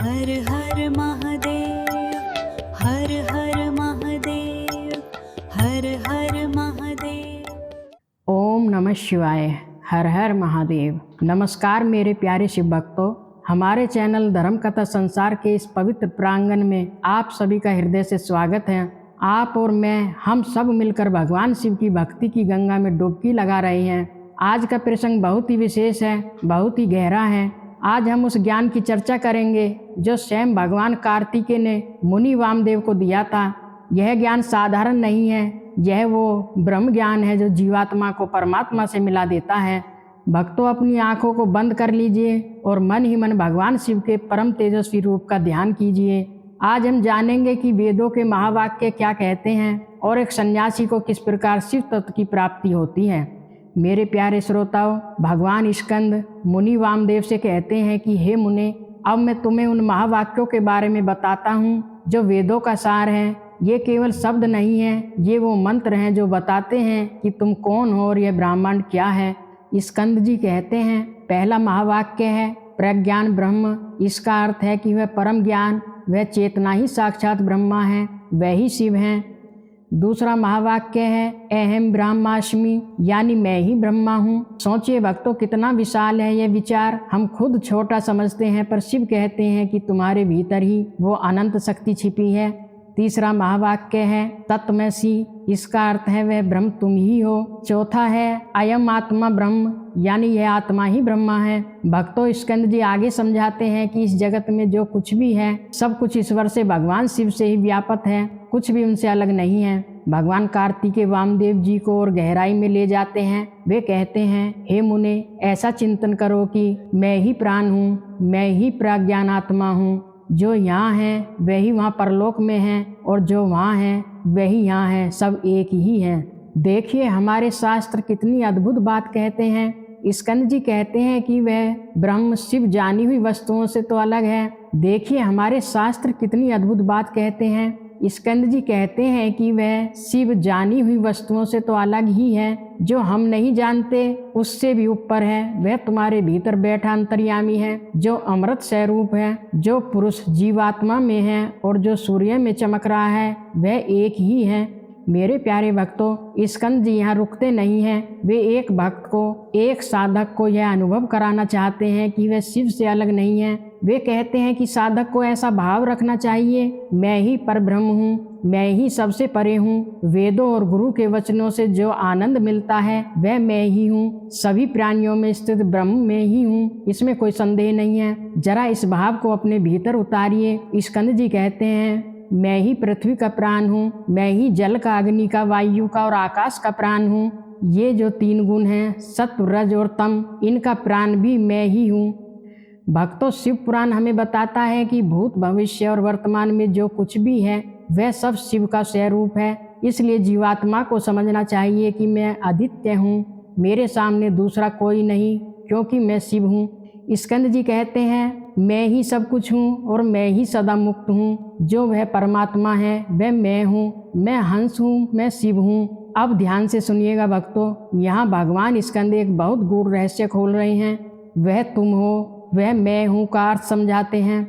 हर हर महादेव, हर हर महादेव, हर हर महादेव। ओम नमः शिवाय। हर हर महादेव। नमस्कार मेरे प्यारे शिव भक्तों, हमारे चैनल धर्म कथा संसार के इस पवित्र प्रांगण में आप सभी का हृदय से स्वागत है। आप और मैं हम सब मिलकर भगवान शिव की भक्ति की गंगा में डुबकी लगा रहे हैं। आज का प्रसंग बहुत ही विशेष है, बहुत ही गहरा है। आज हम उस ज्ञान की चर्चा करेंगे जो स्वयं भगवान कार्तिकेय ने मुनि वामदेव को दिया था। यह ज्ञान साधारण नहीं है, यह वो ब्रह्म ज्ञान है जो जीवात्मा को परमात्मा से मिला देता है। भक्तों, अपनी आंखों को बंद कर लीजिए और मन ही मन भगवान शिव के परम तेजस्वी रूप का ध्यान कीजिए। आज हम जानेंगे कि वेदों के महावाक्य क्या कहते हैं और एक सन्यासी को किस प्रकार शिव तत्व की प्राप्ति होती है। मेरे प्यारे श्रोताओं, भगवान स्कंद मुनि वामदेव से कहते हैं कि हे मुने, अब मैं तुम्हें उन महावाक्यों के बारे में बताता हूँ जो वेदों का सार है। ये केवल शब्द नहीं है, ये वो मंत्र हैं जो बताते हैं कि तुम कौन हो और यह ब्रह्मांड क्या है। स्कंद जी कहते हैं, पहला महावाक्य है प्रज्ञान ब्रह्म। इसका अर्थ है कि वह परम ज्ञान, वह चेतना ही साक्षात ब्रह्मा है, वही शिव हैं। दूसरा महावाक्य है अहम ब्रह्मास्मि, यानी मैं ही ब्रह्मा हूँ। सोचिए भक्तों, कितना विशाल है यह विचार। हम खुद छोटा समझते हैं, पर शिव कहते हैं कि तुम्हारे भीतर ही वो अनंत शक्ति छिपी है। तीसरा महावाक्य है तत्त्वमसि, इसका अर्थ है वह ब्रह्म तुम ही हो। चौथा है अयम आत्मा ब्रह्म, यानी यह आत्मा ही ब्रह्मा है। भक्तों, स्कंद जी आगे समझाते हैं कि इस जगत में जो कुछ भी है सब कुछ ईश्वर से, भगवान शिव से ही व्याप्त है, कुछ भी उनसे अलग नहीं है। भगवान कार्तिकेय वामदेव जी को और गहराई में ले जाते हैं। वे कहते हैं, हे मुने, ऐसा चिंतन करो कि मैं ही प्राण हूँ, मैं ही प्रज्ञान आत्मा हूँ। जो यहाँ है वही वहाँ परलोक में है, और जो वहाँ है वही यहाँ है, सब एक ही है। देखिए हमारे शास्त्र कितनी अद्भुत बात कहते हैं। स्कंद जी कहते हैं कि वह ब्रह्म शिव जानी हुई वस्तुओं से तो अलग है। देखिए हमारे शास्त्र कितनी अद्भुत बात कहते हैं। स्कंद जी कहते हैं कि वह शिव जानी हुई वस्तुओं से तो अलग ही है, जो हम नहीं जानते उससे भी ऊपर है। वह तुम्हारे भीतर बैठा अंतर्यामी है, जो अमृत स्वरूप है, जो पुरुष जीवात्मा में है और जो सूर्य में चमक रहा है, वह एक ही है। मेरे प्यारे भक्तों, स्कंद जी यहाँ रुकते नहीं हैं। वे एक भक्त को, एक साधक को यह अनुभव कराना चाहते हैं कि वह शिव से अलग नहीं है। वे कहते हैं कि साधक को ऐसा भाव रखना चाहिए, मैं ही परब्रह्म हूँ, मैं ही सबसे परे हूँ। वेदों और गुरु के वचनों से जो आनंद मिलता है वह मैं ही हूँ। सभी प्राणियों में स्थित ब्रह्म में ही हूँ, इसमें कोई संदेह नहीं है। जरा इस भाव को अपने भीतर उतारिए। स्कंद जी कहते हैं, मैं ही पृथ्वी का प्राण हूँ, मैं ही जल का, अग्नि का, वायु का और आकाश का प्राण हूँ। ये जो तीन गुण हैं, सत्व रज और तम, इनका प्राण भी मैं ही हूँ। भक्तों, शिव पुराण हमें बताता है कि भूत, भविष्य और वर्तमान में जो कुछ भी है वह सब शिव का स्वरूप है। इसलिए जीवात्मा को समझना चाहिए कि मैं आदित्य हूँ, मेरे सामने दूसरा कोई नहीं, क्योंकि मैं शिव हूँ। स्कंद जी कहते हैं, मैं ही सब कुछ हूँ और मैं ही सदा मुक्त हूँ। जो वह परमात्मा है वह मैं हूँ, मैं हंस हूँ, मैं शिव हूँ। अब ध्यान से सुनिएगा भक्तों, यहाँ भगवान स्कंद एक बहुत गूढ़ रहस्य खोल रहे हैं। वह तुम हो, वह मैं हूँ का अर्थ समझाते हैं।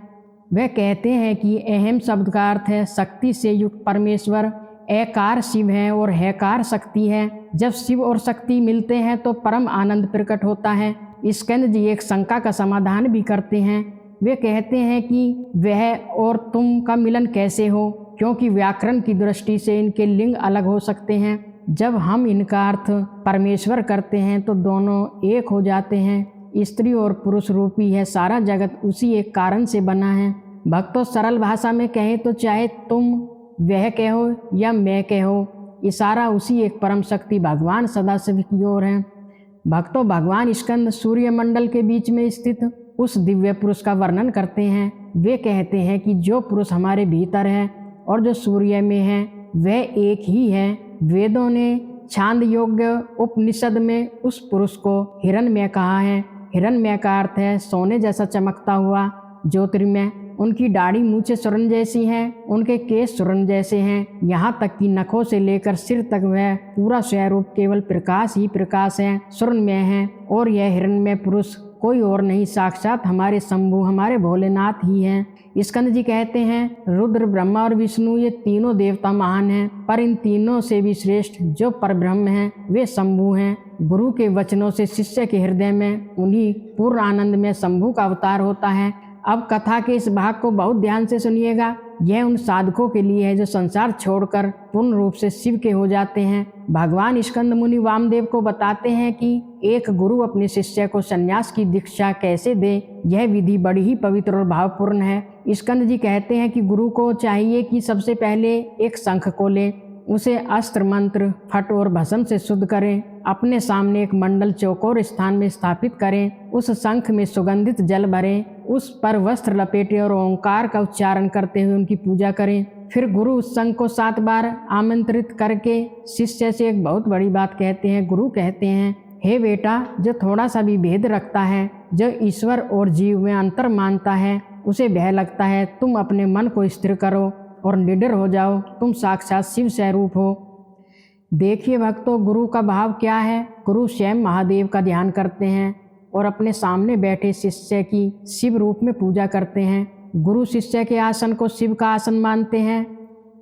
वह कहते हैं कि अहम शब्द का अर्थ है शक्ति से युक्त परमेश्वर, एकार शिव है और हैकार शक्ति है। जब शिव और शक्ति मिलते हैं तो परम आनंद प्रकट होता है। स्कंद जी एक शंका का समाधान भी करते हैं। वे कहते हैं कि वह और तुम का मिलन कैसे हो, क्योंकि व्याकरण की दृष्टि से इनके लिंग अलग हो सकते हैं। जब हम इनका अर्थ परमेश्वर करते हैं तो दोनों एक हो जाते हैं। स्त्री और पुरुष रूपी है सारा जगत उसी एक कारण से बना है। भक्तों, सरल भाषा में कहें तो चाहे तुम वह कहो या मैं कहो, इशारा उसी एक परम शक्ति भगवान सदाशिव की ओर है। भक्तों, भगवान स्कंद सूर्य मंडल के बीच में स्थित उस दिव्य पुरुष का वर्णन करते हैं। वे कहते हैं कि जो पुरुष हमारे भीतर है और जो सूर्य में है वह एक ही है। वेदों ने छांदोग्य उपनिषद में उस पुरुष को हिरण्मय कहा है। हिरण्मय का अर्थ है सोने जैसा चमकता हुआ ज्योतिर्मय। उनकी दाढ़ी मूछें स्वर्ण जैसी हैं, उनके केस स्वर्ण जैसे हैं, यहाँ तक कि नखों से लेकर सिर तक वह पूरा स्वरूप केवल प्रकाश ही प्रकाश है, स्वर्णमय है। और यह हिरण्मय पुरुष कोई और नहीं, साक्षात हमारे शंभु, हमारे भोलेनाथ ही हैं। स्कंद जी कहते हैं रुद्र, ब्रह्मा और विष्णु ये तीनों देवता महान हैं, पर इन तीनों से भी श्रेष्ठ जो परब्रह्म हैं वे शंभु हैं। गुरु के वचनों से शिष्य के हृदय में उन्हीं पूर्ण आनंद में शंभु का अवतार होता है। अब कथा के इस भाग को बहुत ध्यान से सुनिएगा। यह उन साधकों के लिए है जो संसार छोड़कर पूर्ण रूप से शिव के हो जाते हैं। भगवान स्कंद मुनि वामदेव को बताते हैं कि एक गुरु अपने शिष्य को संन्यास की दीक्षा कैसे दे। यह विधि बड़ी ही पवित्र और भावपूर्ण है। स्कंद जी कहते हैं कि गुरु को चाहिए कि सबसे पहले एक शंख को ले, उसे अस्त्र, मंत्र, फट और भस्म से शुद्ध करें, अपने सामने एक मंडल चौकोर स्थान में स्थापित करें, उस शंख में सुगंधित जल भरें, उस पर वस्त्र लपेटें और ओंकार का उच्चारण करते हुए उनकी पूजा करें। फिर गुरु उस शंख को 7 बार आमंत्रित करके शिष्य से एक बहुत बड़ी बात कहते हैं। गुरु कहते हैं, हे बेटा, जो थोड़ा सा भी भेद रखता है, जो ईश्वर और जीव में अंतर मानता है, उसे भय लगता है, तुम अपने मन को स्थिर करो और निडर हो जाओ, तुम साक्षात शिव स्वरूप हो। देखिए भक्तों, गुरु का भाव क्या है। गुरु स्वयं महादेव का ध्यान करते हैं और अपने सामने बैठे शिष्य की शिव रूप में पूजा करते हैं। गुरु शिष्य के आसन को शिव का आसन मानते हैं।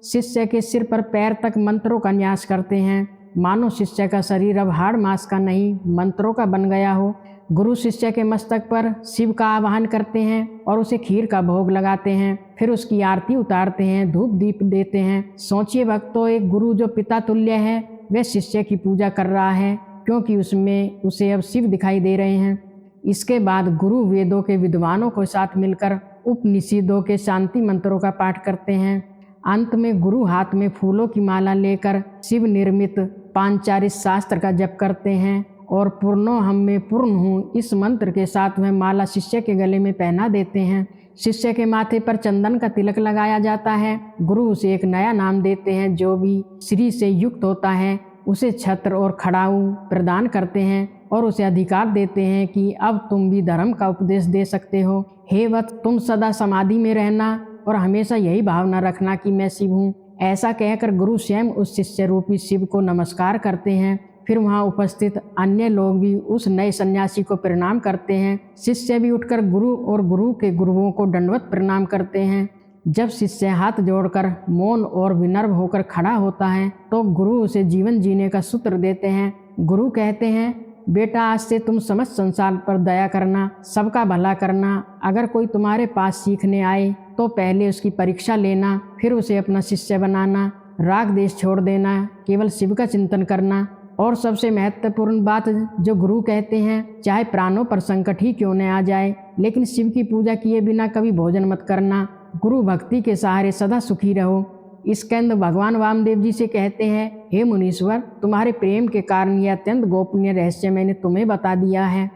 शिष्य के सिर पर पैर तक मंत्रों का न्यास करते हैं, मानो शिष्य का शरीर अब हाड़ मांस का नहीं मंत्रों का बन गया हो। गुरु शिष्य के मस्तक पर शिव का आवाहन करते हैं और उसे खीर का भोग लगाते हैं, फिर उसकी आरती उतारते हैं, धूप दीप देते हैं। सोचिए भक्तों, एक गुरु जो पिता तुल्य है वह शिष्य की पूजा कर रहा है, क्योंकि उसमें उसे अब शिव दिखाई दे रहे हैं। इसके बाद गुरु वेदों के विद्वानों के साथ मिलकर उपनिषदों के शांति मंत्रों का पाठ करते हैं। अंत में गुरु हाथ में फूलों की माला लेकर शिव निर्मित पांचारिक शास्त्र का जप करते हैं और पूर्णो हम में पूर्ण हूँ इस मंत्र के साथ वह माला शिष्य के गले में पहना देते हैं। शिष्य के माथे पर चंदन का तिलक लगाया जाता है। गुरु उसे एक नया नाम देते हैं। जो भी श्री से युक्त होता है उसे छत्र और खड़ाऊ प्रदान करते हैं और उसे अधिकार देते हैं कि अब तुम भी धर्म का उपदेश दे सकते हो। हे वत्स, तुम सदा समाधि में रहना और हमेशा यही भावना रखना कि मैं शिव हूँ। ऐसा कहकर गुरु स्वयं उस शिष्य रूपी शिव को नमस्कार करते हैं। फिर वहाँ उपस्थित अन्य लोग भी उस नए सन्यासी को प्रणाम करते हैं। शिष्य भी उठकर गुरु और गुरु के गुरुओं को दंडवत प्रणाम करते हैं। जब शिष्य हाथ जोड़कर मौन और विनम्र होकर खड़ा होता है तो गुरु उसे जीवन जीने का सूत्र देते हैं। गुरु कहते हैं, बेटा, आज से तुम समस्त संसार पर दया करना, सबका भला करना। अगर कोई तुम्हारे पास सीखने आए तो पहले उसकी परीक्षा लेना, फिर उसे अपना शिष्य बनाना, राग देश छोड़ देना, केवल शिव का चिंतन करना। और सबसे महत्वपूर्ण बात जो गुरु कहते हैं, चाहे प्राणों पर संकट ही क्यों न आ जाए, लेकिन शिव की पूजा किए बिना कभी भोजन मत करना। गुरु भक्ति के सहारे सदा सुखी रहो। स्कंद भगवान वामदेव जी से कहते हैं, हे मुनीश्वर, तुम्हारे प्रेम के कारण यह अत्यंत गोपनीय रहस्य मैंने तुम्हें बता दिया है।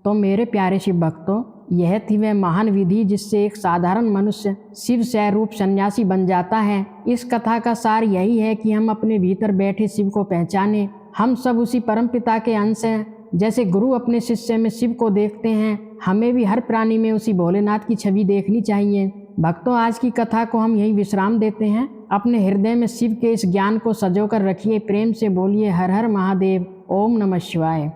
तो मेरे प्यारे शिव भक्तों, यह थी वह महान विधि जिससे एक साधारण मनुष्य शिव स्वरूप सन्यासी बन जाता है। इस कथा का सार यही है कि हम अपने भीतर बैठे शिव को पहचानें। हम सब उसी परमपिता के अंश हैं। जैसे गुरु अपने शिष्य में शिव को देखते हैं, हमें भी हर प्राणी में उसी भोलेनाथ की छवि देखनी चाहिए। भक्तों, आज की कथा को हम यही विश्राम देते हैं। अपने हृदय में शिव के इस ज्ञान को सजो कर रखिए। प्रेम से बोलिए हर हर महादेव। ओम नमः शिवाय।